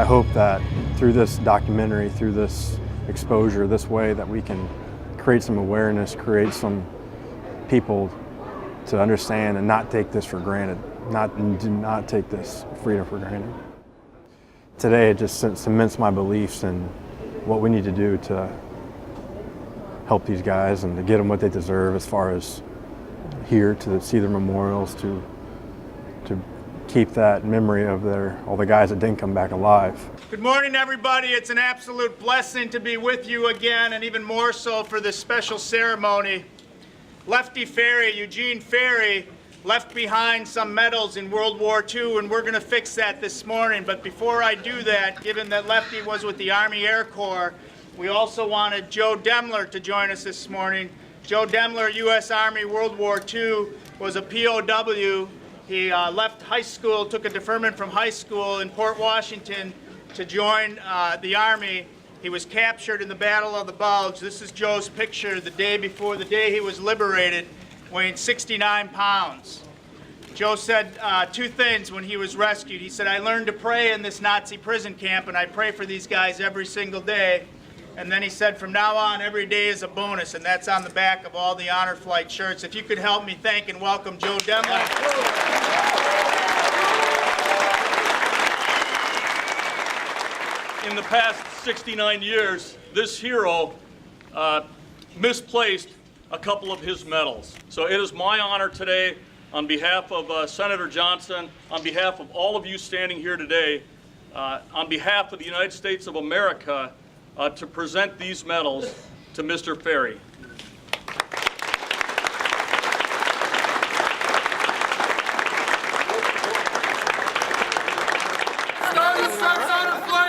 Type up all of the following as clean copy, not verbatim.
hope that through this documentary, through this exposure, this way that we can create some awareness, create some people to understand and not take this for granted, do not take this freedom for granted. Today it just cements my beliefs in what we need to do to help these guys and to get them what they deserve as far as here to see their memorials, to keep that memory of all the guys that didn't come back alive. Good morning, everybody. It's an absolute blessing to be with you again, and even more so for this special ceremony. Lefty Ferry, Eugene Ferry, left behind some medals in World War II, and we're going to fix that this morning. But before I do that, given that Lefty was with the Army Air Corps, we also wanted Joe Demler to join us this morning. Joe Demler, U.S. Army, World War II, was a POW. He left high school, took a deferment from high school in Port Washington to join the Army. He was captured in the Battle of the Bulge. This is Joe's picture the day before, the day he was liberated, weighing 69 pounds. Joe said two things when he was rescued. He said, "I learned to pray in this Nazi prison camp, and I pray for these guys every single day." And then he said, "From now on, every day is a bonus," and that's on the back of all the Honor Flight shirts. If you could help me thank and welcome Joe Demler. In the past 69 years, this hero misplaced a couple of his medals. So it is my honor today, on behalf of Senator Johnson, on behalf of all of you standing here today, on behalf of the United States of America, to present these medals to Mr. Ferry.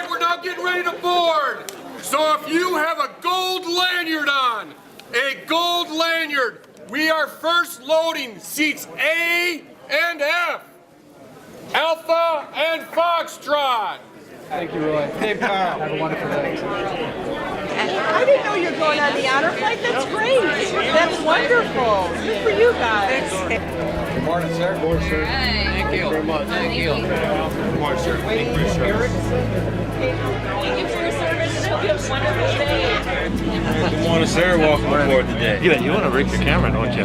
We're now getting ready to board. So if you have a gold lanyard on, we are first loading seats A and F, Alpha and Foxtrot. Thank you, Roy. Dave Carl. Have a wonderful day. I didn't know you were going on the honor flight. That's great. That's wonderful. Good for you guys. Good morning, sir. Good morning, sir. Thank you very much. Thank you. Good morning, sir. Thank you for your service. Thank you for your service, and hope you have a wonderful day. Good morning, sir. Welcome aboard today. You want to rig your camera, don't you?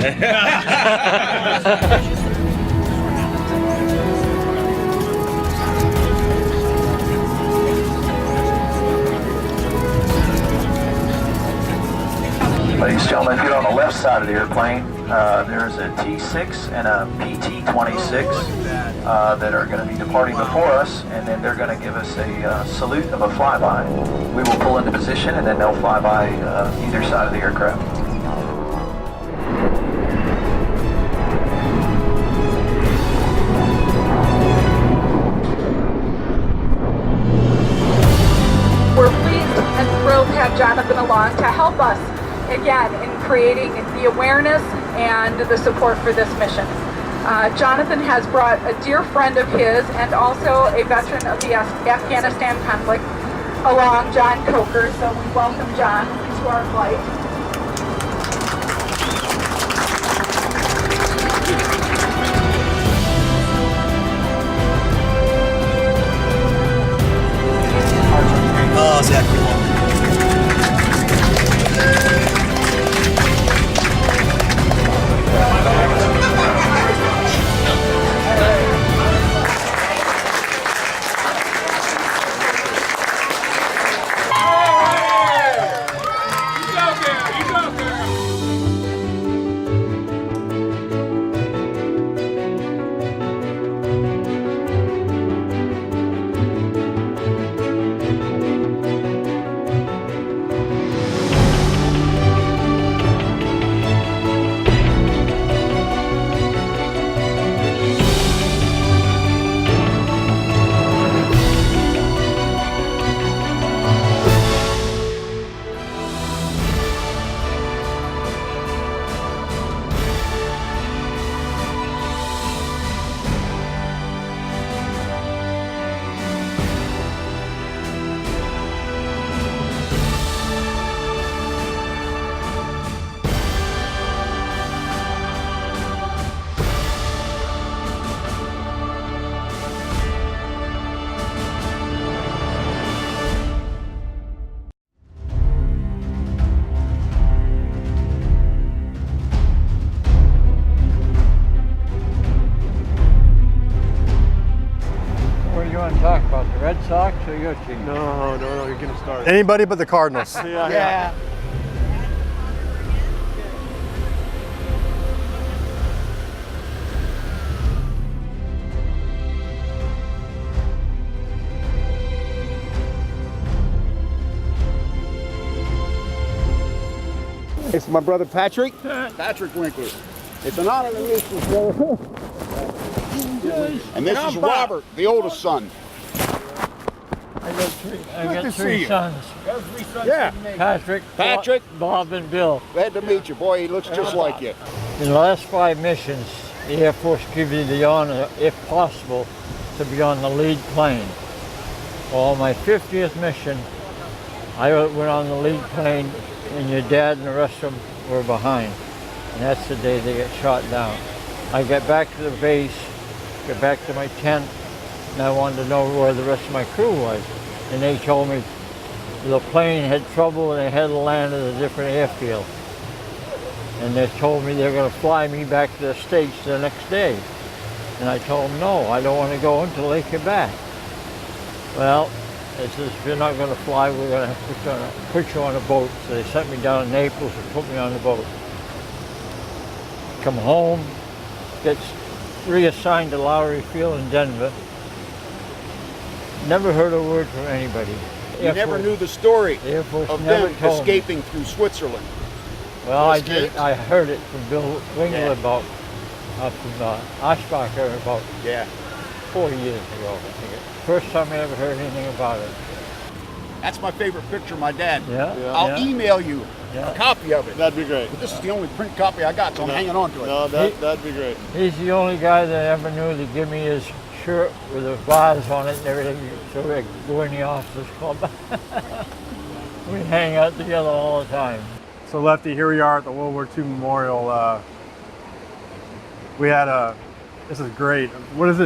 Ladies and gentlemen, if you're on the left side of the airplane, there's a T6 and a PT-26 that are going to be departing before us, and then they're going to give us a salute of a flyby. We will pull into position, and then they'll fly by either side of the aircraft. We're pleased and thrilled to have Jonathan along to help us again in creating the awareness and the support for this mission. Jonathan has brought a dear friend of his and also a veteran of the Afghanistan conflict along, John Coker. So we welcome John to our flight. Oh, Zach. Go, Red Sox or your team? No, you're gonna start. Anybody but the Cardinals. Yeah. It's my brother Patrick Winkler. It's an honor to meet you, brother. And this is Robert, the oldest son. I got three sons. Yeah. Patrick, Bob, and Bill. Glad to meet you, boy. He looks just like you. In the last 5 missions, the Air Force gives you the honor, if possible, to be on the lead plane. Well, my 50th mission, I went on the lead plane, and your dad and the rest of them were behind. And that's the day they got shot down. I got back to the base, got back to my tent, and I wanted to know where the rest of my crew was. And they told me the plane had trouble and they had to land at a different airfield. And they told me they were going to fly me back to the States the next day. And I told them, no, I don't want to go until they get back. Well, they said, if you're not going to fly, we're going to have to put you on a boat. So they sent me down to Naples and put me on the boat. Come home, get reassigned to Lowry Field in Denver. Never heard a word from anybody. You never knew the story of them escaping through Switzerland. Well, I did. I heard it from Bill Winkler about, from Oshbacher about 4 years ago, I think. First time I ever heard anything about it. That's my favorite picture of my dad. I'll email you a copy of it. That'd be great. But this is the only print copy I got, so I'm hanging on to it. No, that'd be great. He's the only guy that ever knew to give me his shirt with the bars on it and everything, so we go in the officers club. We hang out together all the time. So Lefty, here we are at the World War II Memorial. This is great. What does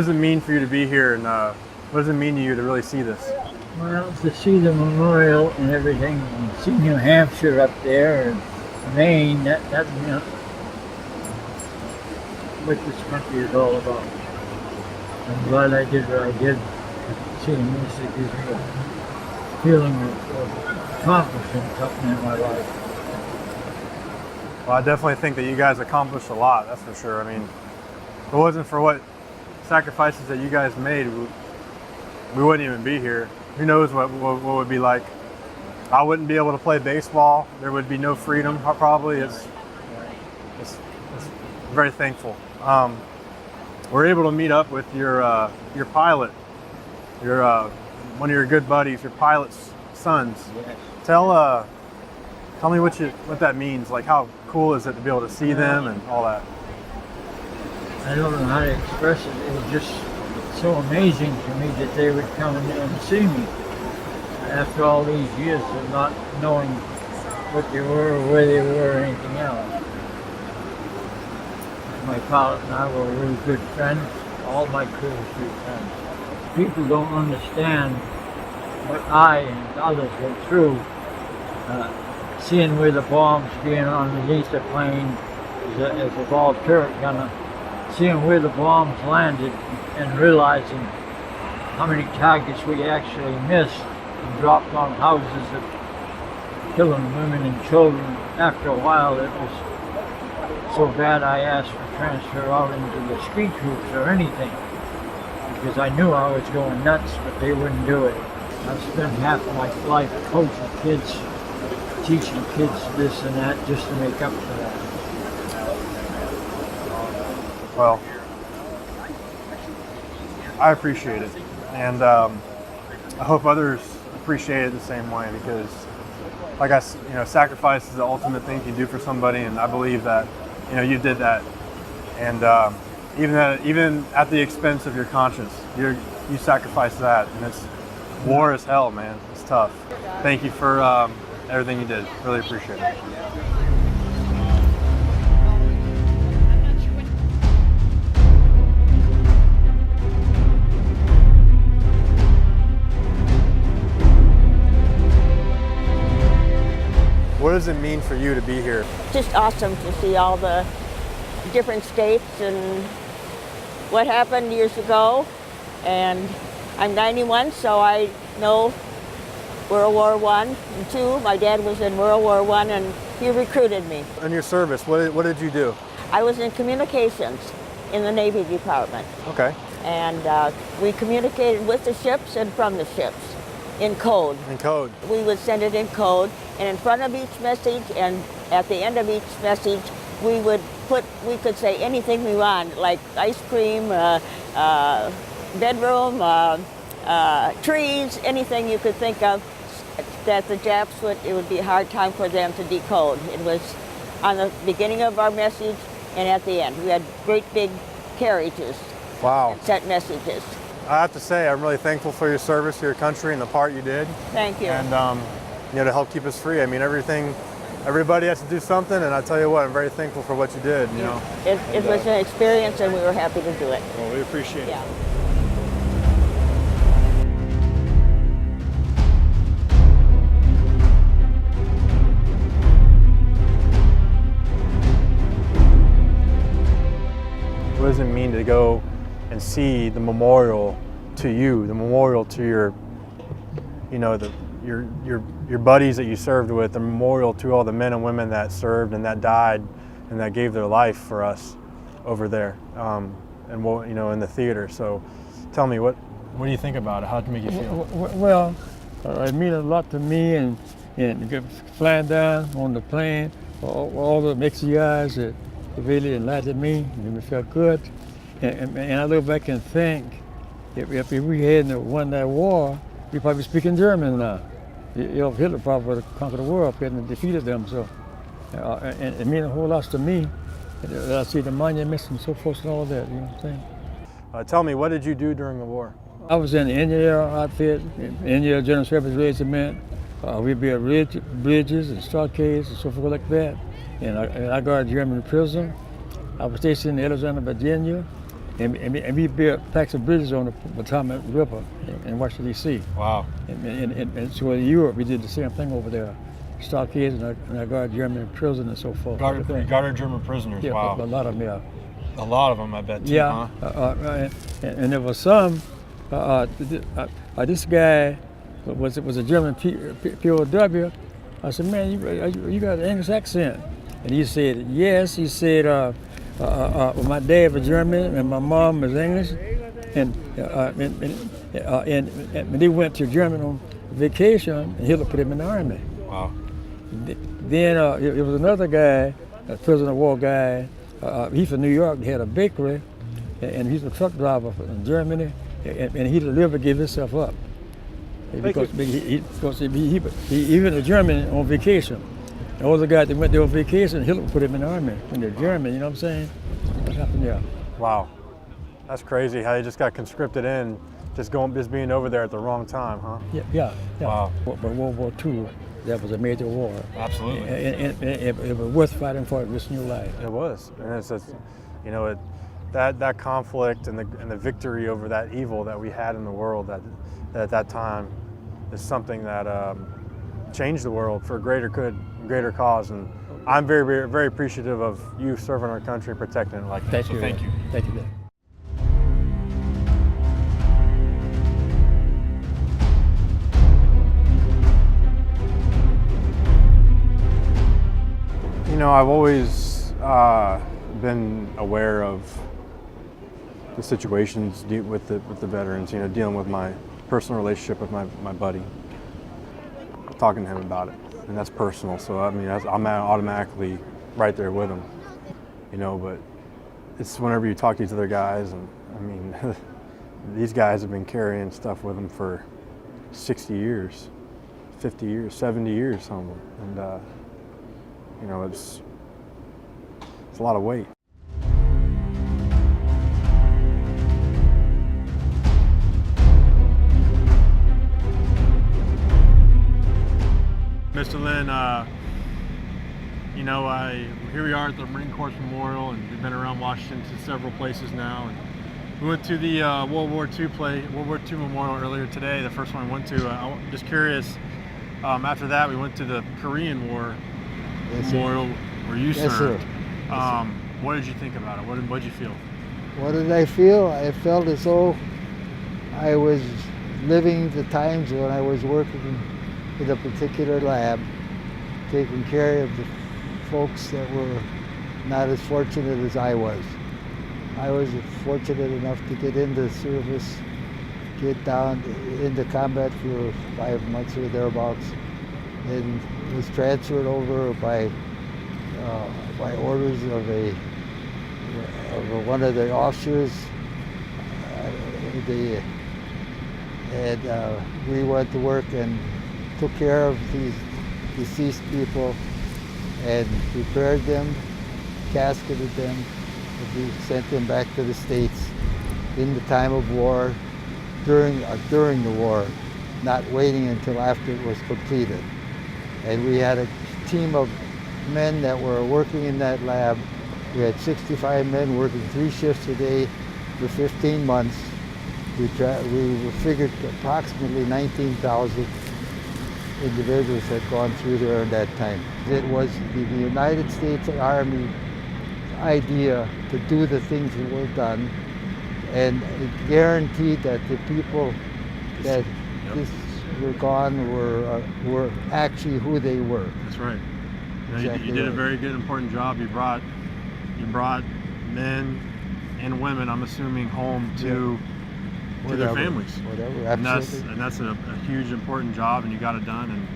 it mean for you to be here, and what does it mean to you to really see this? Well, to see the memorial and everything, and see New Hampshire up there, and Maine, that you know, what this country is all about. I'm glad I did what I did. Seeing this, it gives me a feeling of accomplishing something in my life. Well, I definitely think that you guys accomplished a lot, that's for sure. I mean, if it wasn't for what sacrifices that you guys made, we wouldn't even be here. Who knows what would be like. I wouldn't be able to play baseball. There would be no freedom, probably. It's very thankful. We're able to meet up with your pilot, one of your good buddies, your pilot's sons. Yes. Tell me what that means. Like, how cool is it to be able to see them and all that? I don't know how to express it. It was just so amazing to me that they would come and see me after all these years of not knowing what they were or where they were or anything else. My pilot and I were really good friends. All my crew was good friends. People don't understand what I and others went through. Seeing where the bombs being underneath the plane as a ball turret gunner, seeing where the bombs landed and realizing how many targets we actually missed and dropped on houses of killing women and children. After a while, it was so bad I asked for transfer out into the street troops or anything, because I knew I was going nuts, but they wouldn't do it. I've spent half of my life coaching kids, teaching kids this and that just to make up for that. Well, I appreciate it, and I hope others appreciate it the same way, because, like sacrifice is the ultimate thing you can do for somebody, and I believe that you did that, and even at the expense of your conscience, you sacrificed that, and it's war is hell, man. It's tough. Thank you for everything you did. Really appreciate it. What does it mean for you to be here? Just awesome to see all the different states and what happened years ago, and I'm 91, so I know World War I and II. My dad was in World War I, and he recruited me. In your service, what did you do? I was in communications in the Navy Department. Okay. And we communicated with the ships and from the ships in code. In code. We would send it in code, and in front of each message and at the end of each message, we could say anything we want, like ice cream, bedroom, trees, anything you could think of that the Japs it would be a hard time for them to decode. It was on the beginning of our message and at the end. We had great big carriages. Wow. That sent messages. I have to say, I'm really thankful for your service to your country and the part you did. Thank you. And to help keep us free. I mean, everybody has to do something, and I tell you what, I'm very thankful for what you did. It was an experience, and we were happy to do it. Well, we appreciate it. What does it mean to go and see the memorial to you, the memorial to your buddies that you served with, the memorial to all the men and women that served and that died and that gave their life for us over there, in the theater. So, tell me, what do you think about it? How did it make you feel? Well, it meant a lot to me, and flying down on the plane, all the Mexican guys that really enlightened me, made me feel good. And I look back and think, if we hadn't won that war, we probably speaking German now. Hitler probably would have conquered the world, hadn't defeated them. So, and it means a whole lot to me. I see the monuments and so forth and all that. You know what I'm saying? Tell me, what did you do during the war? I was in the Indian outfit, Indian General Service Regiment. We built bridges and stockades and so forth like that. And I guarded German prison. I was stationed in Alexandria, Virginia, and we built packs of bridges on the Potomac River in Washington, D.C. Wow. And so in Europe, we did the same thing over there. Stockades, and I guarded German prison and so forth. Guarded German prisoners, yeah, wow. A lot of them, yeah. A lot of them, I bet, too, yeah, huh? And there was some, this guy was a German POW. I said, man, you got an English accent. And he said, yes. He said, well, my dad was German and my mom was English. And they went to Germany on vacation, and Hitler put him in the army. Wow. Then it was another guy, a prisoner of war guy. He's from New York. He had a bakery, and he's a truck driver in Germany. And he deliberately gave himself up because he went to Germany on vacation. And all the guys that went there on vacation, Hitler put him in the army when they're German. You know what I'm saying? What happened there? Wow, that's crazy. How he just got conscripted in, just being over there at the wrong time, huh? Yeah. Wow. But World War II, that was a major war. Absolutely. And it was worth fighting for it this new life. It was, and it's just, that conflict and the victory over that evil that we had in the world that at that time is something that changed the world for a greater good, greater cause, and I'm very, very, very appreciative of you serving our country and protecting it like that. Thank you. Thank you. Thank you. I've always been aware of the situations with the veterans. Dealing with my personal relationship with my buddy, talking to him about it, and that's personal. So I'm automatically right there with him. But it's whenever you talk to these other guys, and these guys have been carrying stuff with them for 60 years, 50 years, 70 years, some of them, and it's a lot of weight. Mr. Lynn, here we are at the Marine Corps Memorial, and we've been around Washington to several places now. And we went to the World War II Memorial earlier today, the first one I went to. I'm just curious, after that we went to the Korean War Memorial where you served. What did you think about it? What did you feel? What did I feel? I felt as though I was living the times when I was working in a particular lab, taking care of the folks that were not as fortunate as I was. I was fortunate enough to get into service, get down into combat for 5 months or thereabouts, and was transferred over by orders of one of the officers. We went to work and took care of these deceased people and prepared them, casketed them, and we sent them back to the States in the time of war, during the war, not waiting until after it was completed. And we had a team of men that were working in that lab. We had 65 men working 3 shifts a day for 15 months. We figured approximately 19,000 individuals had gone through there in that time. It was the United States Army idea to do the things that were done, and it guaranteed that the people that were gone were actually who they were. That's right. Exactly You did a right. very good, important job. You brought men and women, I'm assuming, home to their families. Whatever, And absolutely. that's a huge, important job, and you got it done. And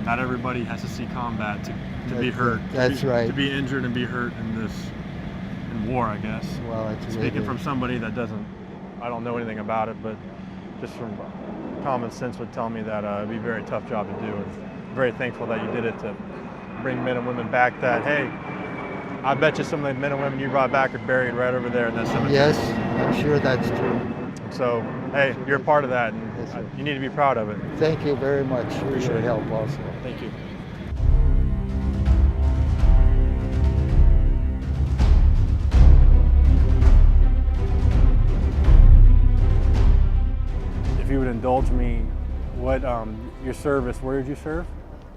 not everybody has to see combat to be hurt. That's right. To be injured and be hurt in war, I guess. Well, it's Speaking really- from somebody that I don't know anything about it, but just from common sense would tell me that it'd be a very tough job to do. And very thankful that you did it to bring men and women back that, hey, I bet you some of the men and women you brought back are buried right over there in that cemetery. Yes, I'm sure that's true. So, hey, you're a part of that, and you need to be proud of it. Thank you very much for Appreciate your it. help also. Thank you. If you would indulge me, what your service, where did you serve?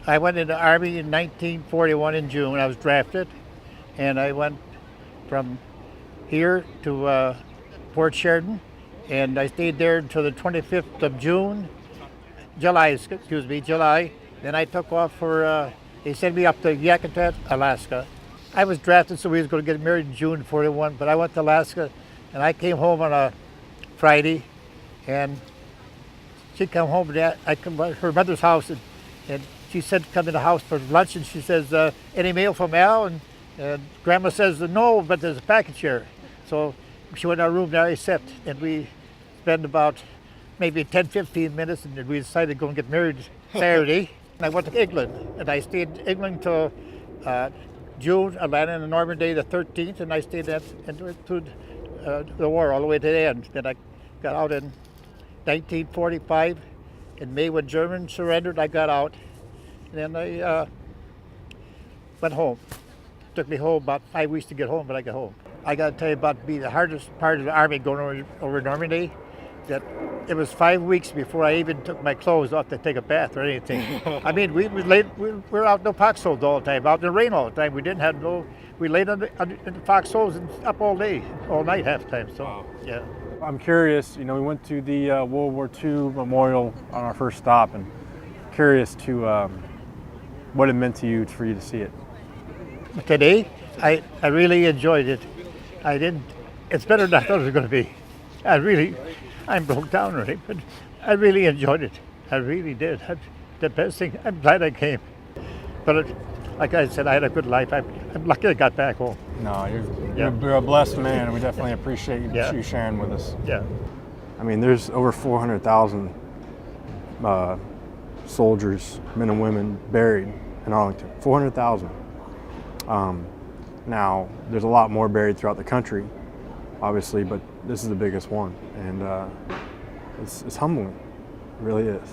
I went into the Army in 1941 in June. I was drafted, and I went from here to Port Sheridan, and I stayed there until the 25th of July. Then I took off for, they sent me up to Yakutat, Alaska. I was drafted, so we was going to get married in June 41, but I went to Alaska, and I came home on a Friday, and she come home to her mother's house, and she said to come in the house for lunch, and she says, any mail from Al? And Grandma says, no, but there's a package here. So she went in our room there, I sat, and we spent about maybe 10, 15 minutes, and we decided to go and get married Saturday. And I went to England, and I stayed in England till June. I landed on Normandy the 13th, and I stayed there through the war all the way to the end. Then I got out in 1945. In May, when Germans surrendered, I got out. And then I went home. Took me home about 5 weeks to get home, but I got home. I got to tell you about the hardest part of the Army going over Normandy. That it was 5 weeks before I even took my clothes off to take a bath or anything. I mean, we were out in the foxholes all the time, out in the rain all the time. We didn't have we laid in the foxholes and up all day, all night half the time. So, yeah. I'm curious, we went to the World War II memorial on our first stop, and curious to what it meant to you for you to see it. Today, I really enjoyed it. It's better than I thought it was going to be. I'm broke down already, but I really enjoyed it. I really did. The best thing, I'm glad I came. But like I said, I had a good life. I'm lucky I got back home. No, you're a blessed man, and we definitely appreciate you sharing with us. Yeah. I mean, there's over 400,000 soldiers, men and women, buried in Arlington. 400,000. Now, there's a lot more buried throughout the country, obviously, but this is the biggest one, and it's humbling. It really is.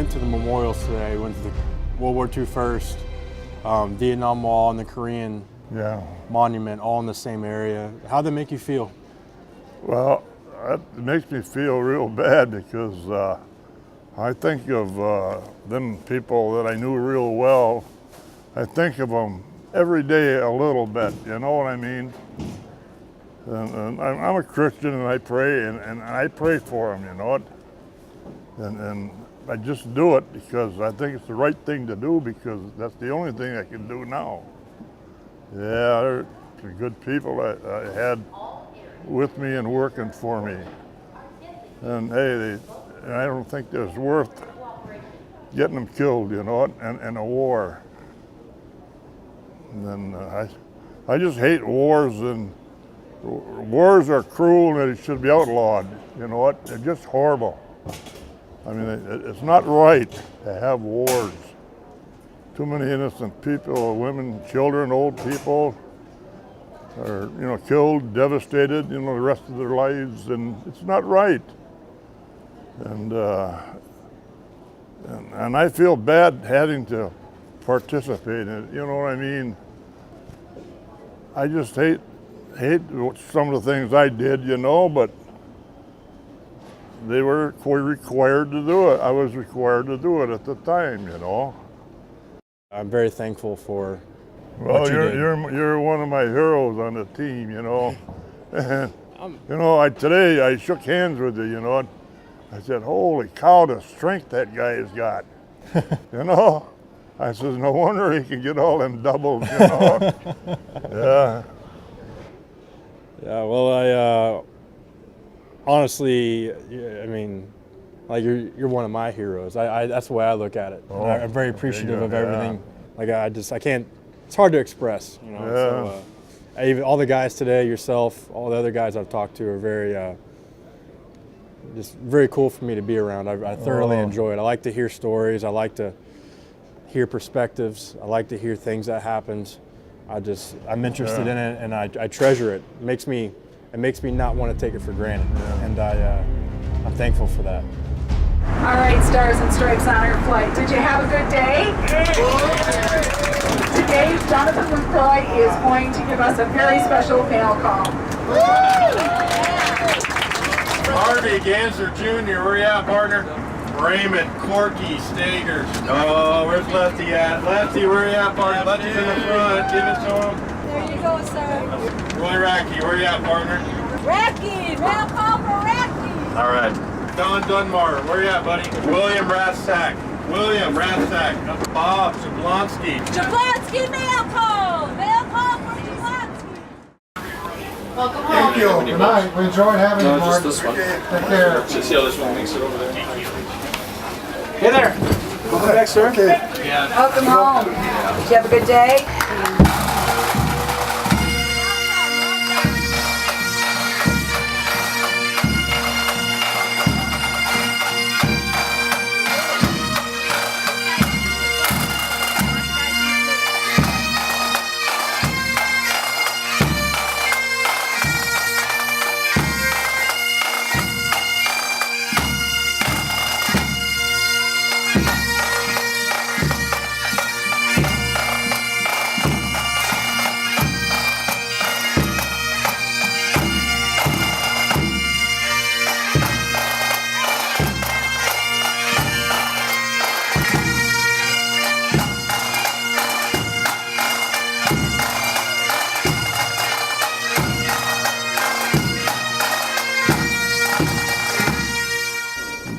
went to the memorials today. We went to the World War II first, Vietnam Wall, and the Korean monument, all in the same area. How'd that make you feel? Well, it makes me feel real bad because I think of them people that I knew real well. I think of them every day a little bit, you know what I mean? And I'm a Christian and I pray, and I pray for them, you know it? And I just do it because I think it's the right thing to do because that's the only thing I can do now. Yeah, they're good people I had with me and working for me. And hey, I don't think it's worth getting them killed, you know, in a war. And then I just hate wars, and wars are cruel and it should be outlawed, you know what? They're just horrible. I mean, it's not right to have wars. Too many innocent people, women, children, old people are, you know, killed, devastated, you know, the rest of their lives, and it's not right. And I feel bad having to participate in it, you know what I mean? I just hate some of the things I did, you know, but they were required to do it. I was required to do it at the time, you know. I'm very thankful for well, what you did. You're one of my heroes on the team, you know. And, you know, today I shook hands with you, you know. I said, holy cow, the strength that guy has got. You know? I said, no wonder he can get all them doubles, you know. Yeah. Yeah, well, I honestly, I mean, like you're one of my heroes. That's the way I look at it. Oh, I'm very appreciative of everything. Like I can't. It's hard to express, you know. Yeah. So, even all the guys today, yourself, all the other guys I've talked to are very, just very cool for me to be around. I thoroughly enjoy it. I like to hear stories. I like to hear perspectives. I like to hear things that happened. I'm interested in it, and I treasure it. It makes me not want to take it for granted, and I'm thankful for that. All right, Stars and Stripes on our flight. Did you have a good day? Today, Jonathan Lucroy is going to give us a very special panel call. Harvey Ganser Jr., where you at, partner? Raymond, Corky, Stagers. Oh, where's Lefty at? Lefty, where you at, partner? Lefty's in the front. Give it to him. There you go, sir. Roy Racky, where you at, partner? Racky, roll call for Racky. All right. Don Dunmar, where you at, buddy? William Rathsack. Bob Jablonski. Jablonski, mail call. Mail call for Jablonski. Welcome home. Thank you. Good night. We enjoyed having you, Mark. Just this one. Take care. Just see how this one makes it over there. Hey there. Welcome back, sir. Okay. Welcome home. Did you have a good day?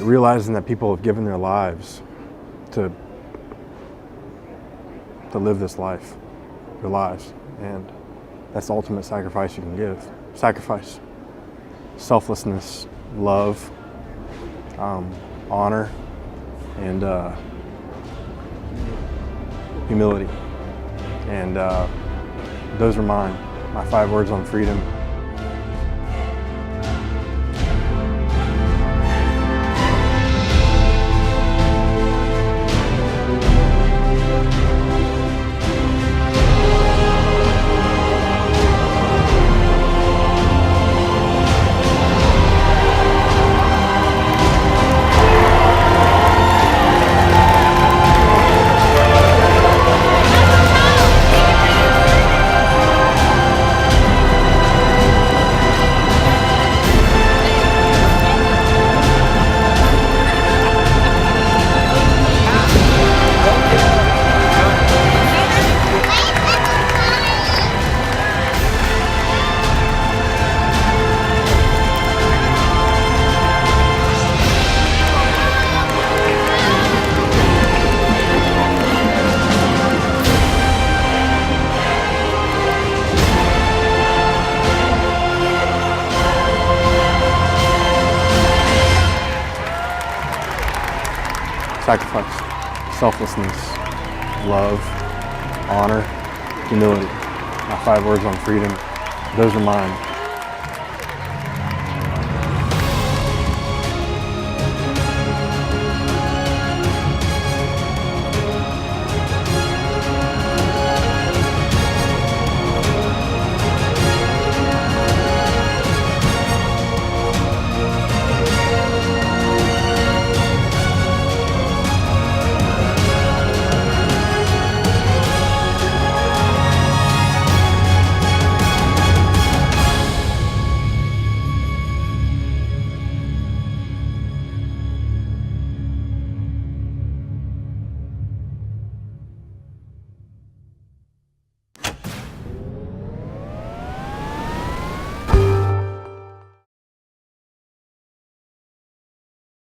Realizing that people have given their lives to live this life, their lives, and that's the ultimate sacrifice you can give. Sacrifice, selflessness, love, honor, and humility. And those are mine, my 5 words on freedom. sacrifice, selflessness, love, honor, humility. My 5 words on freedom, those are mine.